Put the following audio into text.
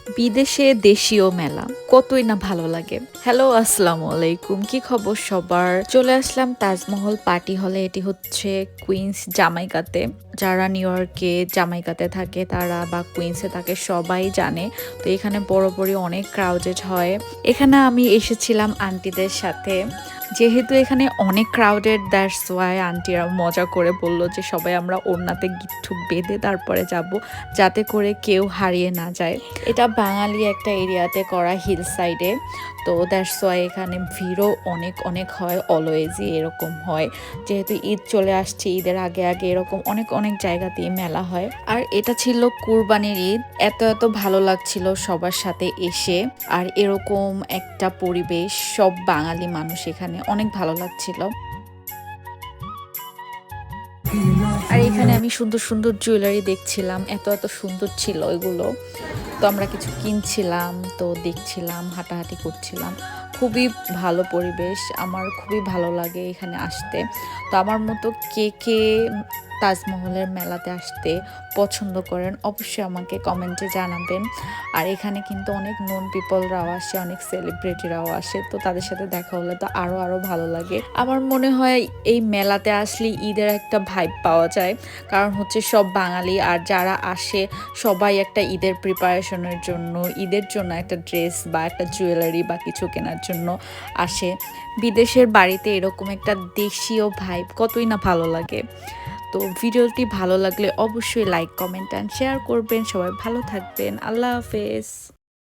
বিদেশে দেশীয় মেলা কতই না ভালো লাগে। হ্যালো, আসসালামু আলাইকুম, কি খবর সবার? চলে আসলাম তাজমহল পার্টি হলে। এটি হচ্ছে কুইন্স জামাইকাতে। যারা নিউ ইয়র্কে জামাইকাতে থাকে তারা বা কুইন্সে থাকে সবাই জানে। তো এখানে বড় অনেক ক্রাউডেড হয়। এখানে আমি এসেছিলাম আন্টিদের সাথে। যেহেতু এখানে অনেক ক্রাউডেড, দ্যাটস ওয়াই আন্টিরা মজা করে বলল যে সবাই আমরা ওড়নাতে গিট্টু বেঁধে তারপরে যাব, যাতে করে কেউ হারিয়ে না যায়। এটা বাঙালি একটা এরিয়াতে করা হিল সাইডে। তো দ্যাটস ওয়াই এখানে ভিড়ও অনেক অনেক হয়, অলওয়েজই এরকম হয়। যেহেতু ঈদ চলে আসছে, ঈদের আগে আগে এরকম অনেক জায়গাতেই মেলা হয়। আর এটা ছিল কুরবানির ঈদ। এত ভালো লাগছিল সবার সাথে এসে। আর এরকম একটা পরিবেশ, সব বাঙালি মানুষ এখানে, অনেক ভালো লাগছিল। আর এখানে আমি সুন্দর জুয়েলারি দেখছিলাম, এত সুন্দর ছিল এগুলো। তো আমরা কিছু কিনছিলাম, তো দেখছিলাম, হাঁটাহাঁটি করছিলাম। খুবই ভালো পরিবেশ, আমার খুবই ভালো লাগে এখানে আসতে। তো আমার মতো কে কে তাজমহলের মেলাতে আসতে পছন্দ করেন অবশ্যই আমাকে কমেন্টে জানাবেন। আর এখানে কিন্তু অনেক নোন পিপলরাও আসে, অনেক সেলিব্রিটিরাও আসে। তো তাদের সাথে দেখা হলে তো আরো ভালো লাগে। আমার মনে হয় এই মেলাতে আসলে ঈদের একটা ভাইব পাওয়া যায়। কারণ হচ্ছে সব বাঙালি, আর যারা আসে সবাই একটা ঈদের প্রিপারেশনের জন্য, ঈদের জন্য একটা ড্রেস বা একটা জুয়েলারি বা কিছু কেনার জন্য আসে। বিদেশের বাড়িতে এরকম একটা দেশীয় ভাইব কতই না ভালো লাগে। তো ভিডিওটি ভালো লাগলে অবশ্যই লাইক, কমেন্ট অ্যান্ড শেয়ার করবেন। সবাই ভালো থাকবেন। আল্লাহ হাফেজ।